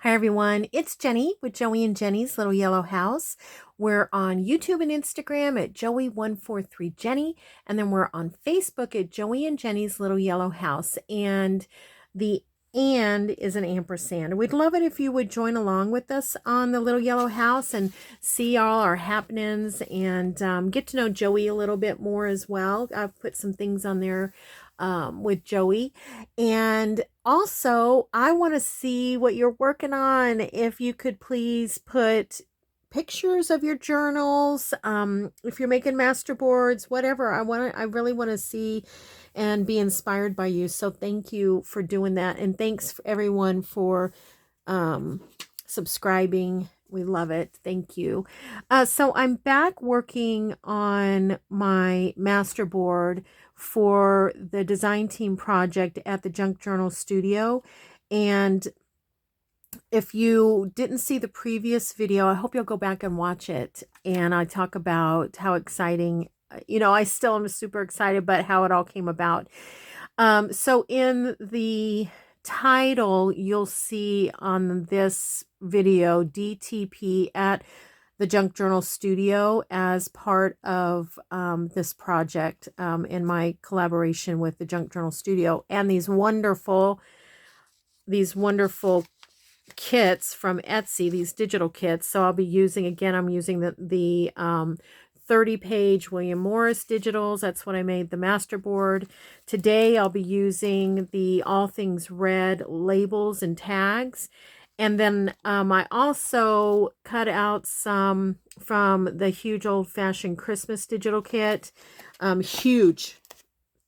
Hi everyone, it's Jenny with Joey and Jenny's Little Yellow House. We're on YouTube and Instagram at Joey143Jenny, and then we're on Facebook at Joey and Jenny's Little Yellow House. And the "and" is an ampersand. We'd love it if you would join along with us on the Little Yellow House and see all our happenings and get to know Joey a little bit more as well. I've put some things on there with Joey. And also, I want to see what you're working on. If you could please put pictures of your journals, if you're making master boards, whatever. I really want to see and be inspired by you. So thank you for doing that. And thanks for everyone for subscribing. We love it. Thank you. So I'm back working on my master board for the design team project at the Junk Journal Studio. And if you didn't see the previous video, I hope you'll go back and watch it. And I talk about how exciting, I still am super excited, but how it all came about. So in the title, you'll see on this video DTP at the Junk Journal Studio as part of this project in my collaboration with the Junk Journal Studio, and these wonderful kits from Etsy, these digital kits. So I'll be using, again, I'm using the 30-page William Morris digitals. That's what I made the master board. Today I'll be using the All Things Red labels and tags. And then I also cut out some from the Huge Old Fashioned Christmas digital kit. Huge,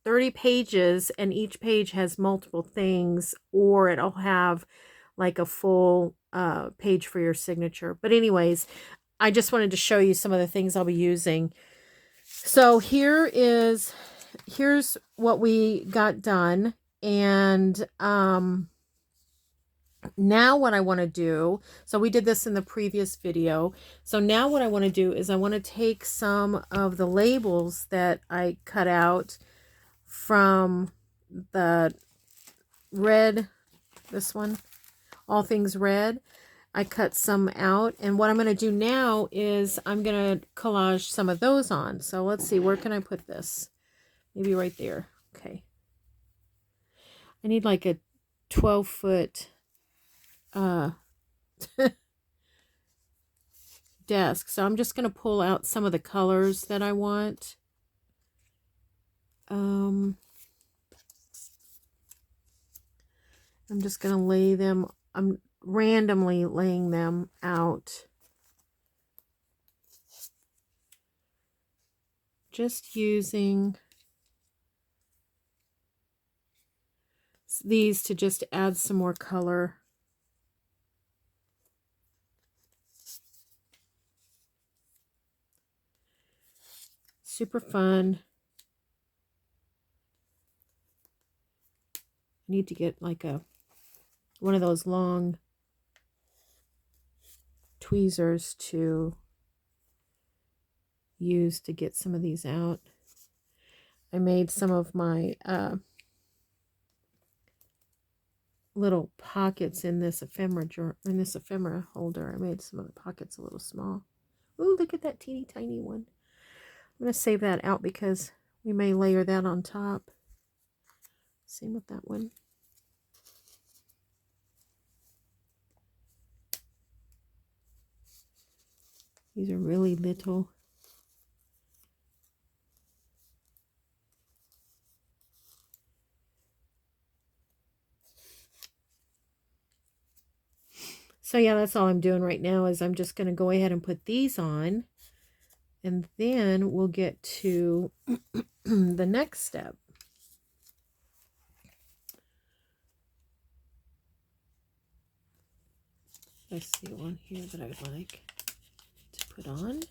30 pages, and each page has multiple things, or it'll have like a full page for your signature. But anyways, I just wanted to show you some of the things I'll be using. So here's what we got done. And now what I want to do, so we did this in the previous video. So now what I want to do is I want to take some of the labels that I cut out from the red, this one, All Things Red. I cut some out, and what I'm going to do now is I'm going to collage some of those on. So let's see, where can I put this? Maybe right there. Okay. I need like a 12-foot desk. So I'm just going to pull out some of the colors that I want. I'm just going to lay them, I'm randomly laying them out. Just using these to just add some more color. Super fun. I need to get like one of those long tweezers to use to get some of these out. I made some of my little pockets in this ephemera holder. I made some of the pockets a little small. Ooh, look at that teeny tiny one. I'm going to save that out because we may layer that on top. Same with that one. These are really little. So yeah, that's all I'm doing right now is I'm just going to go ahead and put these on. And then we'll get to the next step. I see one here that I would like to put on.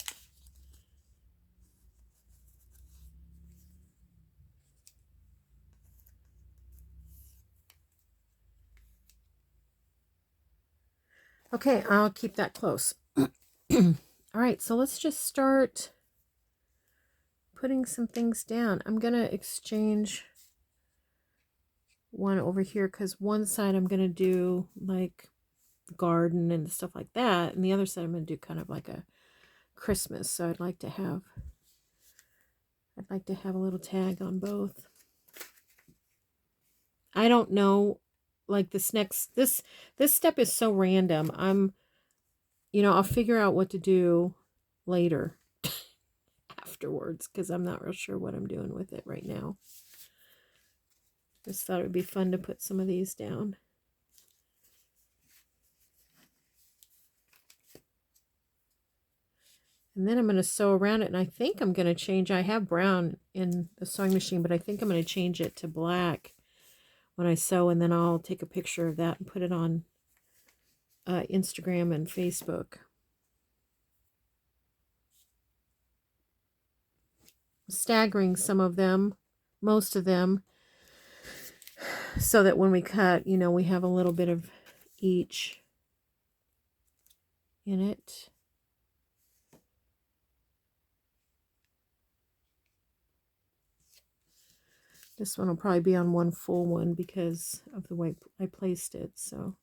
Okay, I'll keep that close. All right, so let's just start putting some things down. I'm going to exchange one over here because one side I'm going to do like garden and stuff like that. And the other side I'm going to do kind of like a Christmas. So I'd like to have a little tag on both. I don't know, like this step is so random. I'll figure out what to do later afterwards, because I'm not real sure what I'm doing with it right now. Just thought it would be fun to put some of these down. And then I'm going to sew around it, and I think I'm going to change. I have brown in the sewing machine, but I think I'm going to change it to black when I sew, and then I'll take a picture of that and put it on Instagram and Facebook. Staggering some of them, most of them, so that when we cut, we have a little bit of each in it. This one will probably be on one full one because of the way I placed it. So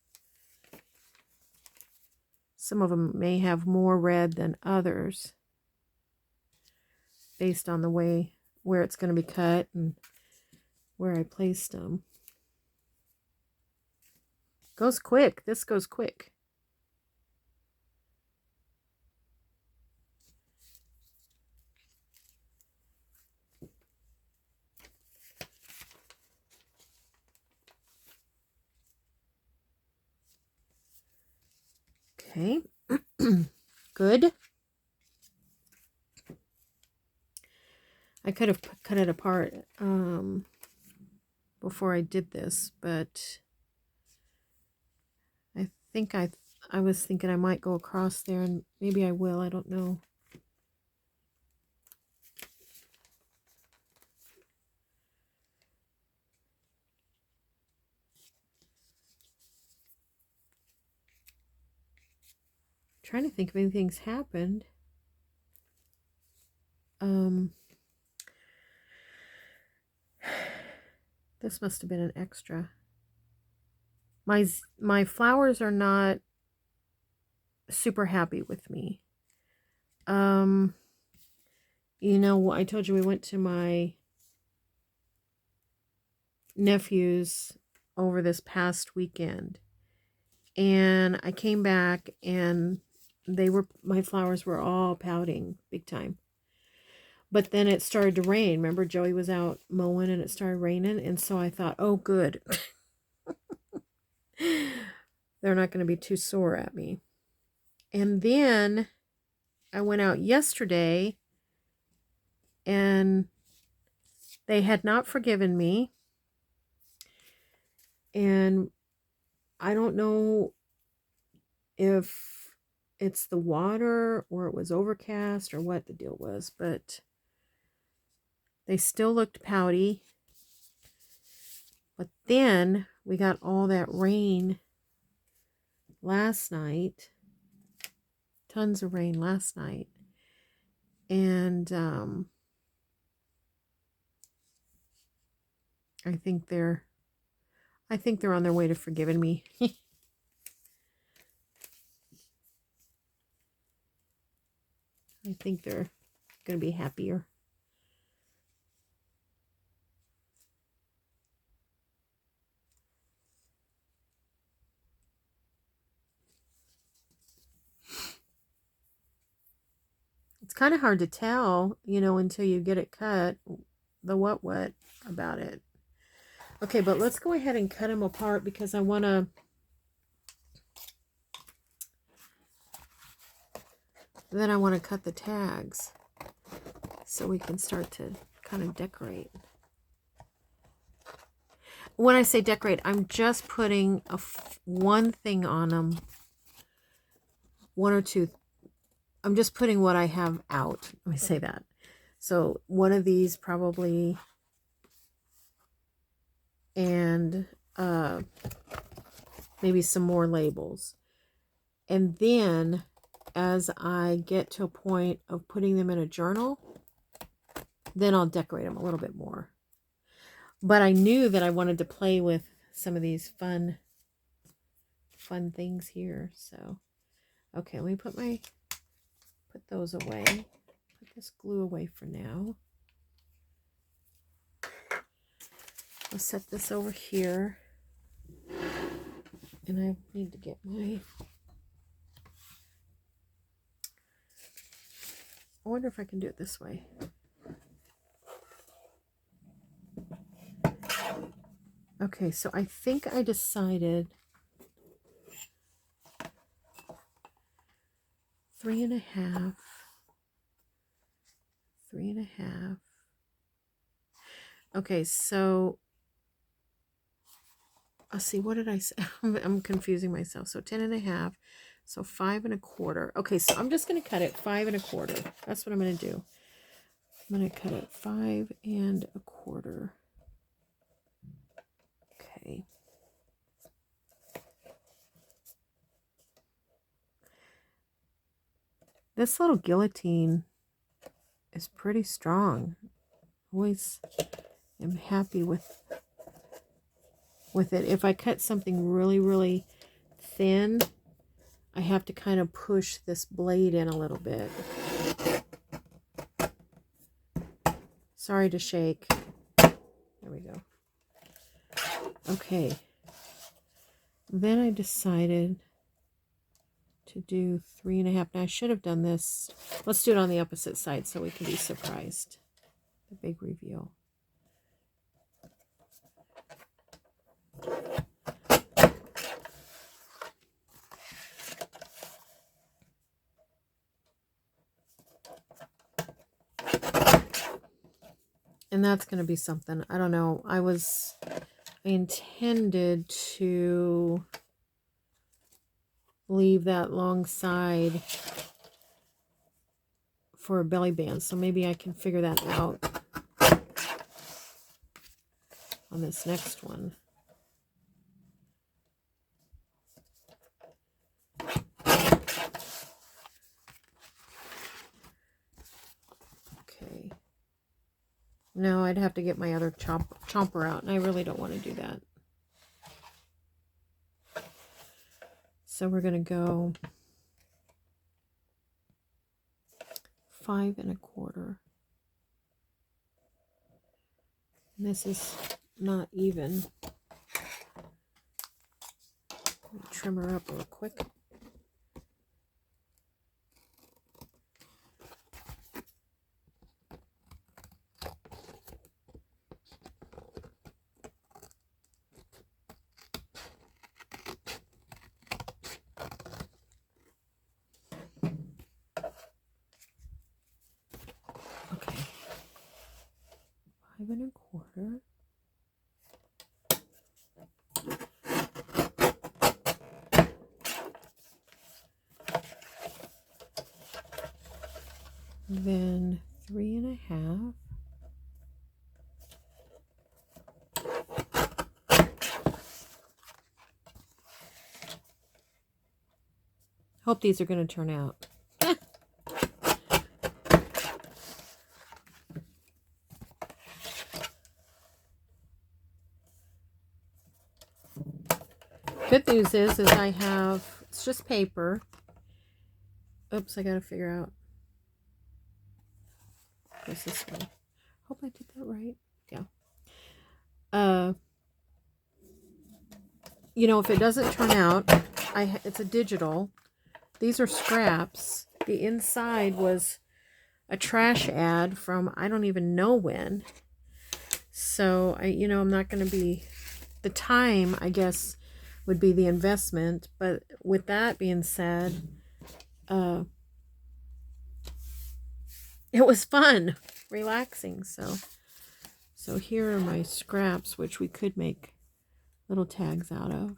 some of them may have more red than others based on the way where it's going to be cut and where I placed them. Goes quick. This goes quick. Okay, good. I could have cut it apart before I did this, but I think I was thinking I might go across there, and maybe I will. I don't know. Trying to think if anything's happened. This must have been an extra. My flowers are not super happy with me. I told you we went to my nephew's over this past weekend, and I came back and my flowers were all pouting big time. But then it started to rain. Remember, Joey was out mowing and it started raining, and so I thought, oh good. They're not going to be too sore at me. And then I went out yesterday and they had not forgiven me. And I don't know if it's the water or it was overcast or what the deal was, but they still looked pouty. But then we got all that rain last night. Tons of rain last night. And I think they're on their way to forgiving me. I think they're going to be happier. It's kind of hard to tell, until you get it cut, the what about it. Okay, but let's go ahead and cut them apart because I want to... Then I want to cut the tags so we can start to kind of decorate. When I say decorate, I'm just putting one thing on them. One or two. I'm just putting what I have out. Let me say that. So one of these probably, and maybe some more labels. And then as I get to a point of putting them in a journal, then I'll decorate them a little bit more. But I knew that I wanted to play with some of these fun fun things here. So, okay, let me put those away. Put this glue away for now. I'll set this over here. And I need to get my... I wonder if I can do it this way. Okay, so I think I decided 3.5, 3.5. Okay, so let's see, what did I say? I'm confusing myself. So 10.5, so 5.25. Okay, so I'm just going to cut it 5.25. That's what I'm going to do. I'm going to cut it 5.25. Okay. This little guillotine is pretty strong. Always am happy with it. If I cut something really, really thin, I have to kind of push this blade in a little bit. Sorry to shake. There we go. Okay. Then I decided to do 3.5. Now I should have done this. Let's do it on the opposite side so we can be surprised. The big reveal. And that's going to be something. I don't know. I intended to leave that long side for a belly band. So maybe I can figure that out on this next one. Okay. No, I'd have to get my other chomper out, and I really don't want to do that. So we're going to go 5.25. And this is not even. Let me trim her up real quick. Okay. 5.25. Then 3.5. Hope these are going to turn out. Good news is I have, it's just paper. Oops, I got to figure out. Goes this way. Hope I did that right. Yeah. You know, if it doesn't turn out, it's a digital. These are scraps. The inside was a trash ad from I don't even know when. So I'm not going to be, the time, I guess, would be the investment. But with that being said, it was fun, relaxing. So here are my scraps, which we could make little tags out of.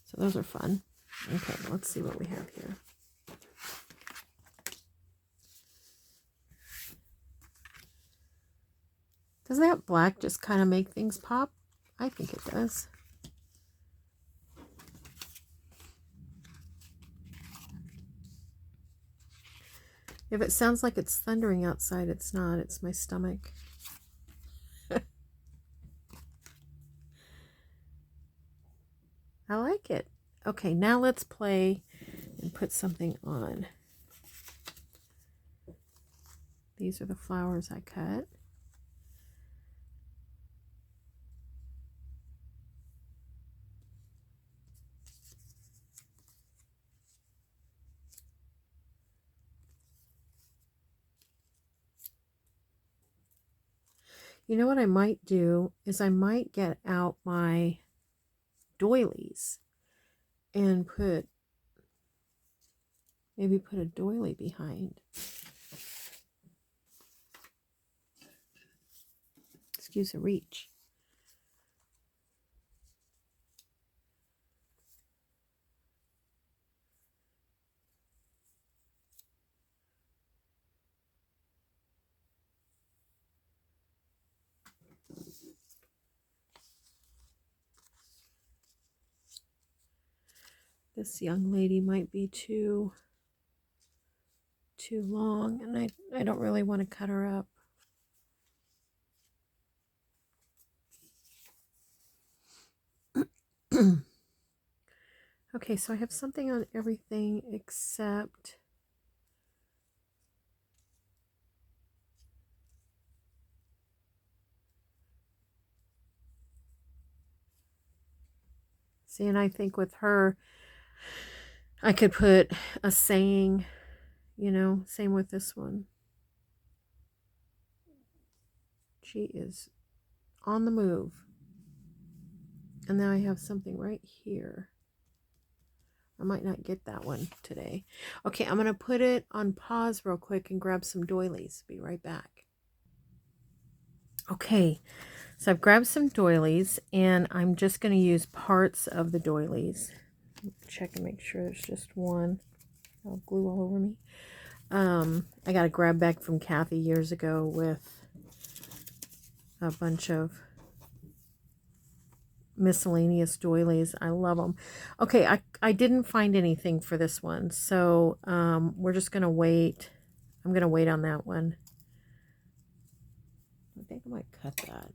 So those are fun. Okay, let's see what we have here. Doesn't that black just kind of make things pop? I think it does. If it sounds like it's thundering outside, it's not. It's my stomach. Okay, now let's play and put something on. These are the flowers I cut. You know what I might do is I might get out my doilies and maybe put a doily behind. Excuse the reach. This young lady might be too long, and I don't really want to cut her up. Okay, so I have something on everything except see, and I think with her I could put a saying, you know, same with this one. She is on the move. And now I have something right here. I might not get that one today. Okay, I'm going to put it on pause real quick and grab some doilies. Be right back. Okay, so I've grabbed some doilies and I'm just going to use parts of the doilies. Check and make sure there's just one. I'll glue all over me. I got a grab bag from Kathy years ago with a bunch of miscellaneous doilies. I love them. Okay, I didn't find anything for this one, so we're just gonna wait. I'm gonna wait on that one. I think I might cut that.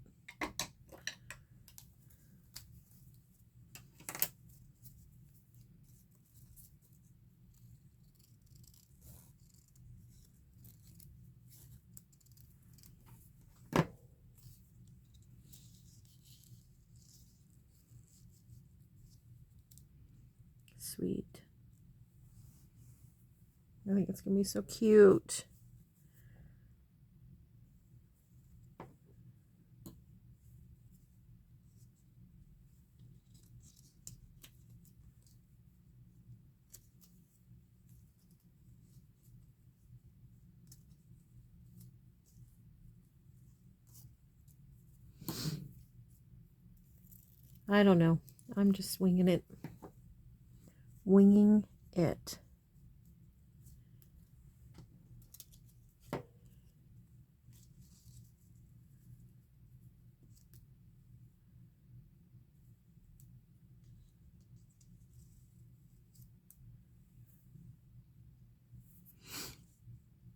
Sweet. I think it's gonna be so cute. I don't know. I'm just winging it. Winging it.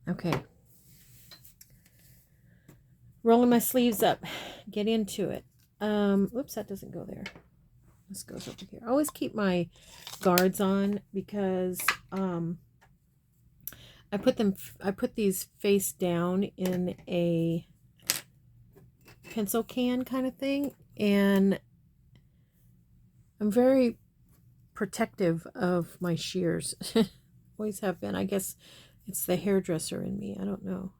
Okay. Rolling my sleeves up. Get into it. Oops, that doesn't go there. This goes over here. I always keep my guards on because I put these face down in a pencil can kind of thing, and I'm very protective of my shears. Always have been. I guess it's the hairdresser in me. I don't know.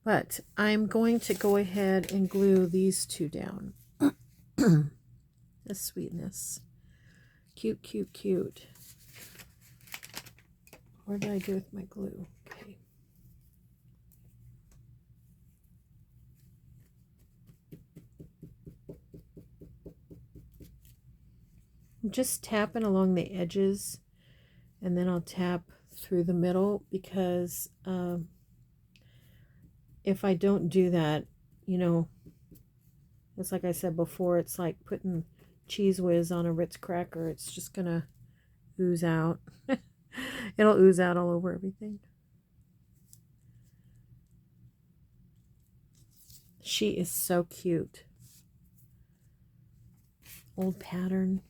But I'm going to go ahead and glue these two down. The sweetness. Cute, cute, cute. What did I do with my glue? Okay. I'm just tapping along the edges, and then I'll tap through the middle because if I don't do that, you know, it's like I said before, it's like putting Cheese Whiz on a Ritz cracker. It's just gonna ooze out. It'll ooze out all over everything. She is so cute. Old pattern.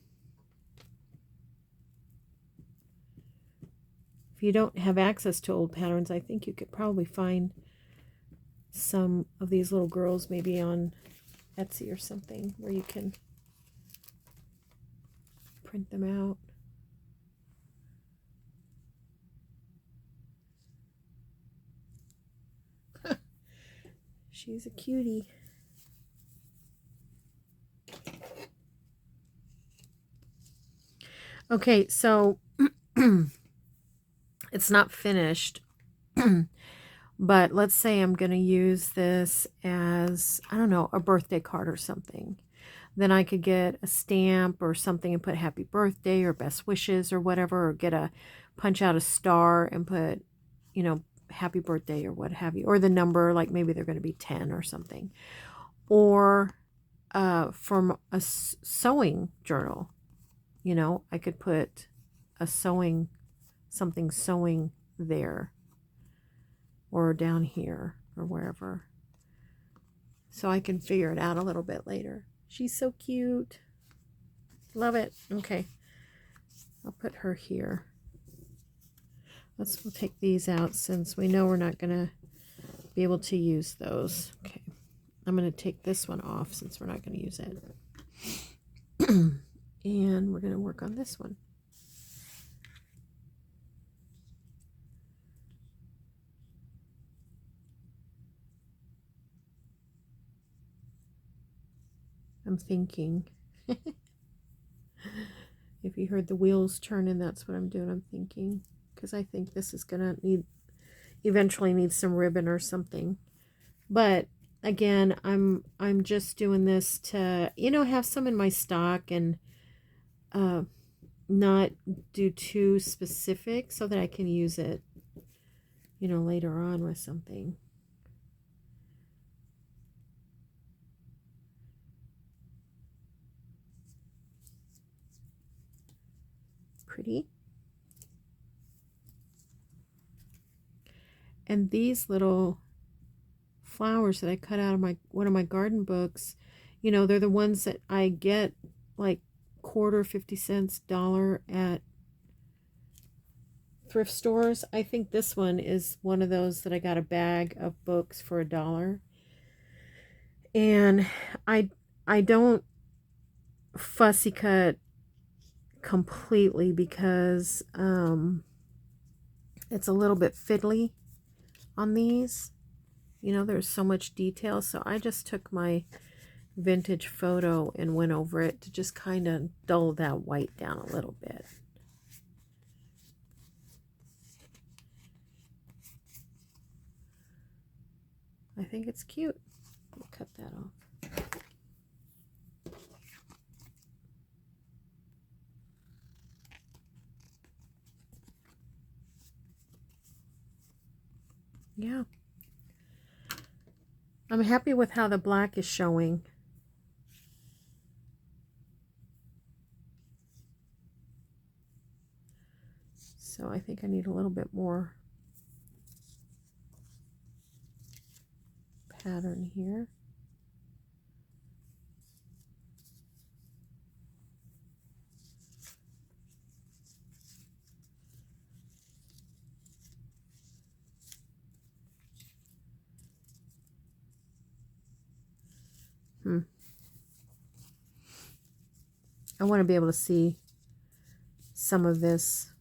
If you don't have access to old patterns, I think you could probably find some of these little girls maybe on Etsy or something where you can print them out. She's a cutie. Okay, so it's not finished, but let's say I'm going to use this as, I don't know, a birthday card or something. Then I could get a stamp or something and put happy birthday or best wishes or whatever, or get a punch out a star and put, you know, happy birthday or what have you, or the number, like maybe they're going to be 10 or something. Or from a sewing journal, you know, I could put a sewing, something sewing there or down here or wherever. So I can figure it out a little bit later. She's so cute. Love it. Okay. I'll put her here. We'll take these out since we know we're not going to be able to use those. Okay. I'm going to take this one off since we're not going to use it. And we're going to work on this one. I'm thinking. If you heard the wheels turning, that's what I'm doing. I'm thinking. Because I think this is going to eventually need some ribbon or something. But again, I'm just doing this to, you know, have some in my stock and not do too specific so that I can use it, you know, later on with something. Pretty. And these little flowers that I cut out of one of my garden books, you know, they're the ones that I get like quarter, 50 cents, dollar at thrift stores. I think this one is one of those that I got a bag of books for $1. And I don't fussy cut completely because it's a little bit fiddly on these. You know, there's so much detail. So I just took my vintage photo and went over it to just kind of dull that white down a little bit. I think it's cute. We'll cut that off. Yeah. I'm happy with how the black is showing. So I think I need a little bit more pattern here. I want to be able to see some of this.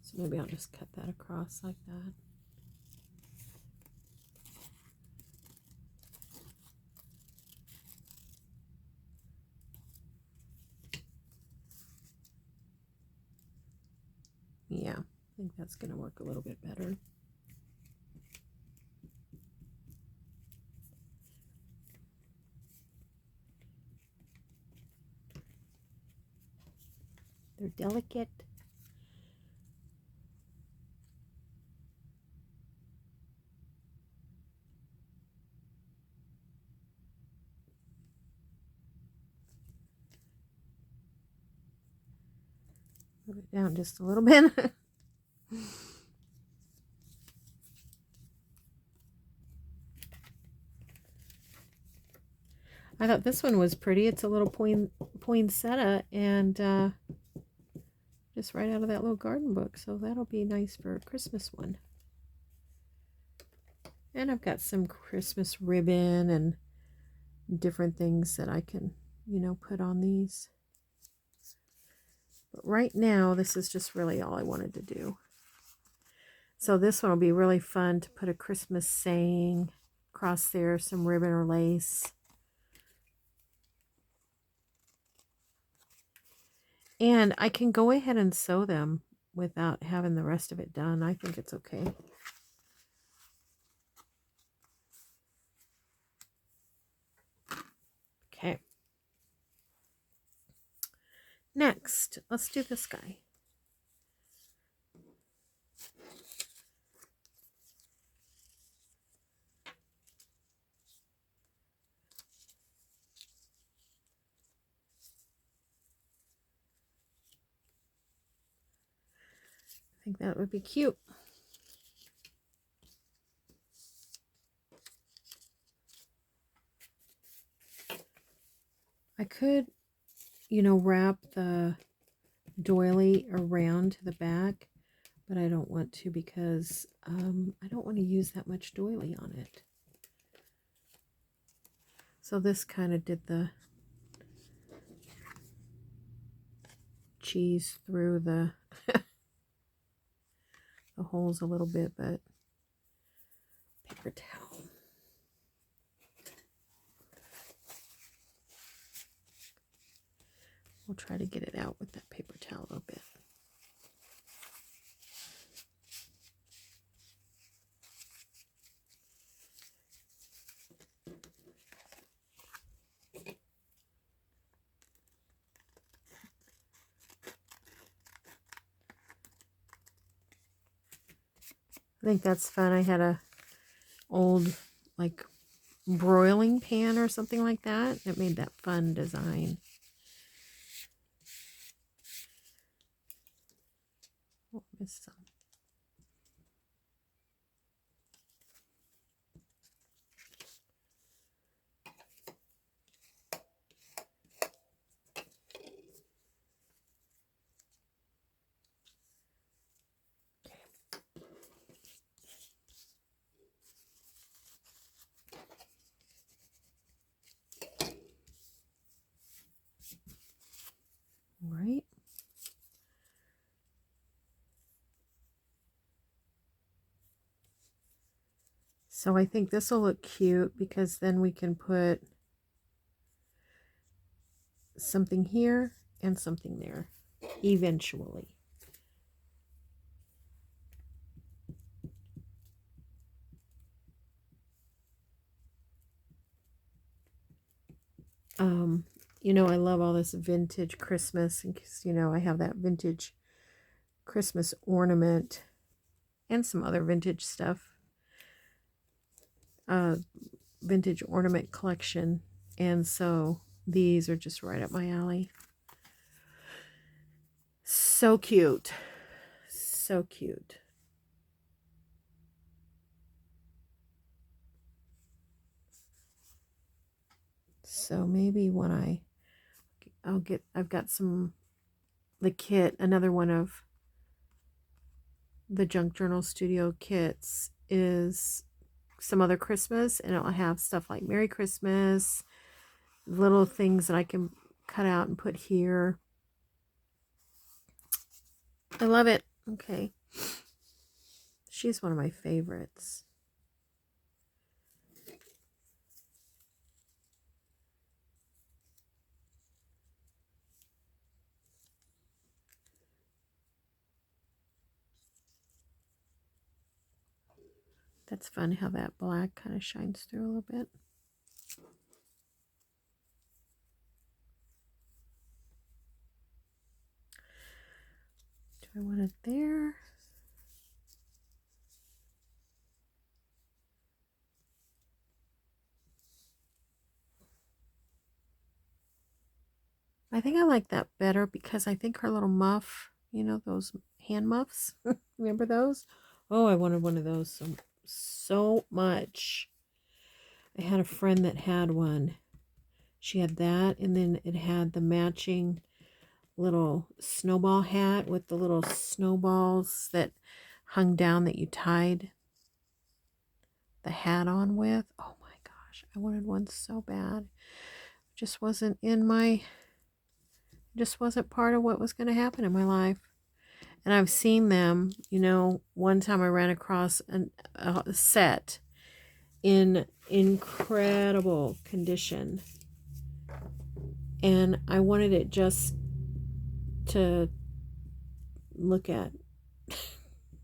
So maybe I'll just cut that across like that. Yeah, I think that's going to work a little bit better. They're delicate. Move it down just a little bit. I thought this one was pretty. It's a little poinsettia and just right out of that little garden book. So that'll be nice for a Christmas one. And I've got some Christmas ribbon and different things that I can, you know, put on these. But right now, this is just really all I wanted to do. So this one will be really fun to put a Christmas saying across there, some ribbon or lace. And I can go ahead and sew them without having the rest of it done. I think it's okay. Okay. Next, let's do this guy. I think that would be cute. I could, you know, wrap the doily around to the back, but I don't want to because I don't want to use that much doily on it. So this kind of did the cheese through the the holes a little bit, but paper towel. We'll try to get it out with that paper towel a little bit. I think that's fun. I had a old like broiling pan or something like that. It made that fun design. Oh, missed some. Right. So I think this will look cute because then we can put something here and something there eventually. You know, I love all this vintage Christmas, because, you know, I have that vintage Christmas ornament and some other vintage stuff. Vintage ornament collection. And so these are just right up my alley. So cute. So cute. So maybe when I've got the kit, another one of the Junk Journal Studio kits is some other Christmas, and it'll have stuff like Merry Christmas, little things that I can cut out and put here. I love it. Okay. She's one of my favorites. That's fun how that black kind of shines through a little bit. Do I want it there? I think I like that better because I think her little muff, You know, those hand muffs? Remember those? Oh, I wanted one of those so much. I had a friend that had one. She had that, and then it had the matching little snowball hat with the little snowballs that hung down that you tied the hat on with. Oh my gosh, I wanted one so bad. Just wasn't part of what was going to happen in my life. And I've seen them, you know. One time I ran across a set in incredible condition, and I wanted it just to look at,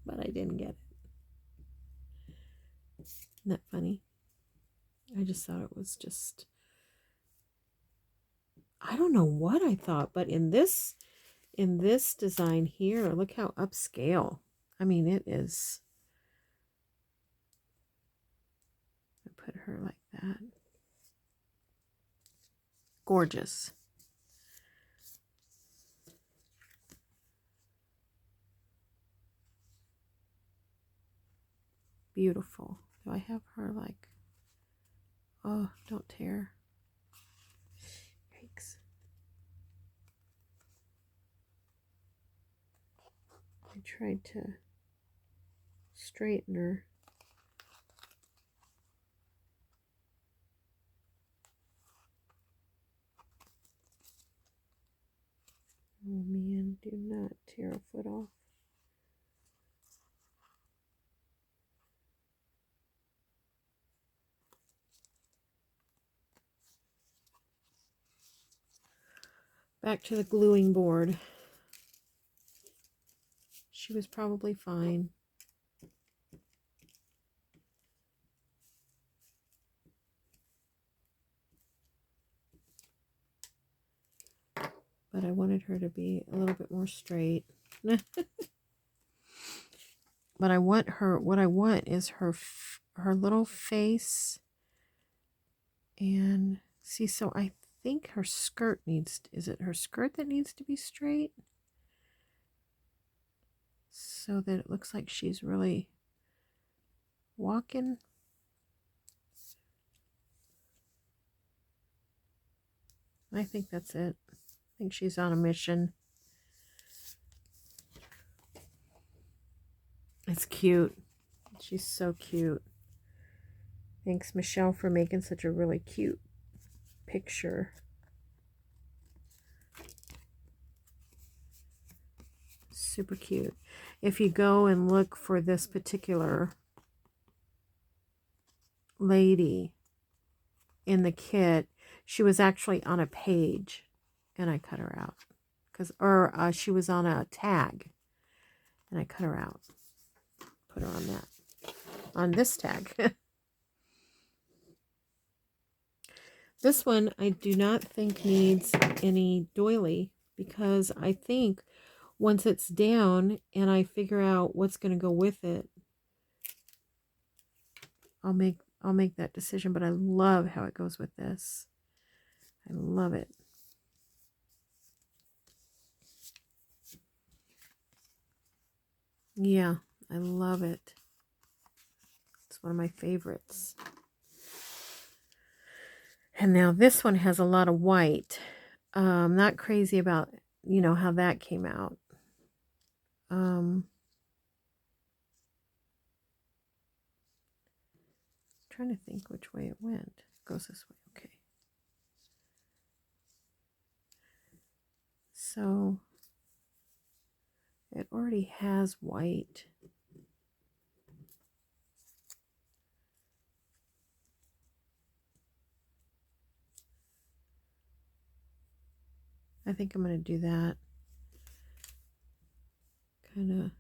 but I didn't get it. Isn't that funny? I just thought it was just, I don't know what I thought, but in this design here, look how upscale. I mean, it is. I put her like that. Gorgeous. Beautiful. Do I have her like, oh, don't tear. Yikes. I tried to straighten her. Oh man, do not tear a foot off. Back to the gluing board. She was probably fine. But I wanted her to be a little bit more straight. But I want her, what I want is her little face. And see, so I think her skirt needs, is it her skirt that needs to be straight? So that it looks like she's really walking. I think that's it. I think she's on a mission. It's cute. She's so cute. Thanks, Michelle, for making such a really cute picture. Super cute. If you go and look for this particular lady in the kit, she was actually on a page, and I cut her out. She was on a tag, and I cut her out. Put her on this tag. This one I do not think needs any doily, because I think once it's down and I figure out what's going to go with it, I'll make that decision. But I love how it goes with this. I love it. Yeah, I love it. It's one of my favorites. And now this one has a lot of white. Not crazy about, you know, how that came out. Trying to think which way it went. It goes this way. Okay. So it already has white. I think I'm going to do that. Kind of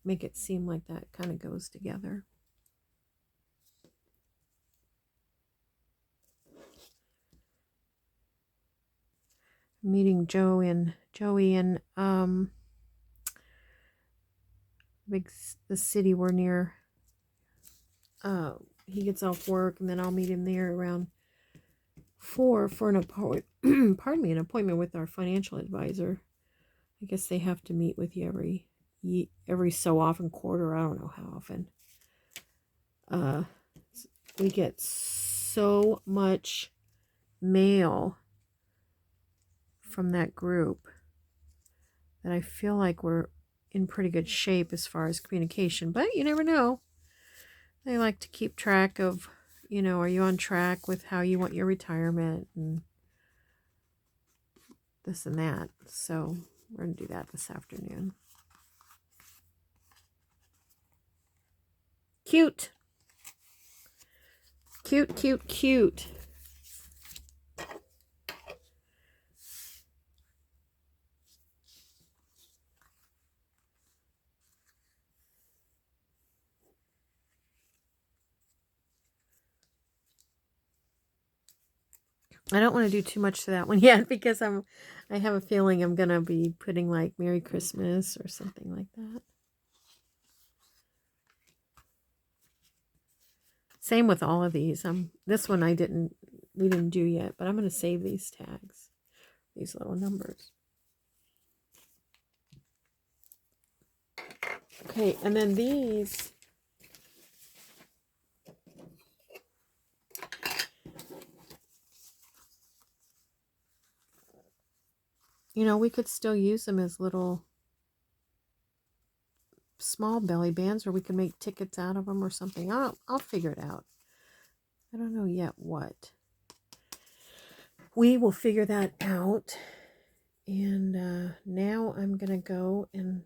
make it seem like that kind of goes together. Meeting Joey in the city we're near. He gets off work, and then I'll meet him there around 4 for an appointment. Pardon me, an appointment with our financial advisor. I guess they have to meet with you every so often, quarter. I don't know how often. We get so much mail from that group that I feel like we're in pretty good shape as far as communication, but you never know. They like to keep track of, you know, are you on track with how you want your retirement and this and that. So we're going to do that this afternoon. Cute. Cute, cute, cute. I don't want to do too much to that one yet because I have a feeling I'm going to be putting like Merry Christmas or something like that. Same with all of these. This one we didn't do yet, but I'm going to save these tags, these little numbers. Okay, and then these, you know, we could still use them as little small belly bands, or we can make tickets out of them or something. I'll figure it out. I don't know yet what. We will figure that out. And now I'm going to go and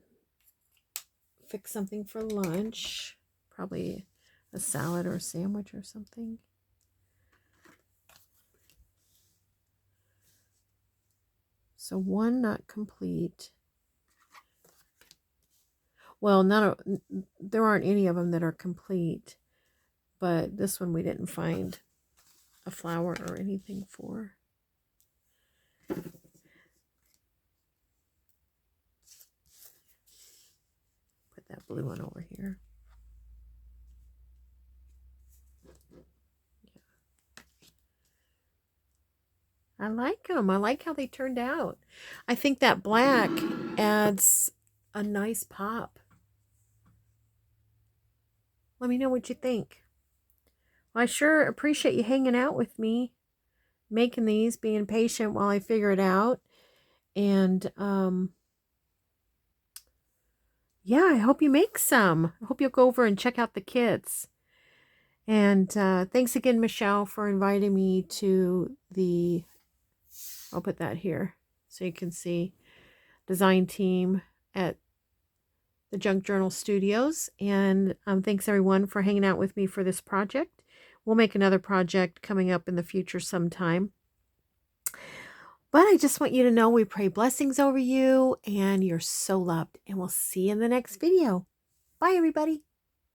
fix something for lunch. Probably a salad or a sandwich or something. So one not complete. Well, there aren't any of them that are complete, but this one we didn't find a flower or anything for. Put that blue one over here. I like them. I like how they turned out. I think that black adds a nice pop. Let me know what you think. Well, I sure appreciate you hanging out with me, making these, being patient while I figure it out. And yeah, I hope you make some. I hope you'll go over and check out the kits. And thanks again, Michelle, for inviting me to the, I'll put that here so you can see, design team at the Junk Journal Studios. And thanks everyone for hanging out with me for this project. We'll make another project coming up in the future sometime. But I just want you to know we pray blessings over you and you're so loved. And we'll see you in the next video. Bye, everybody.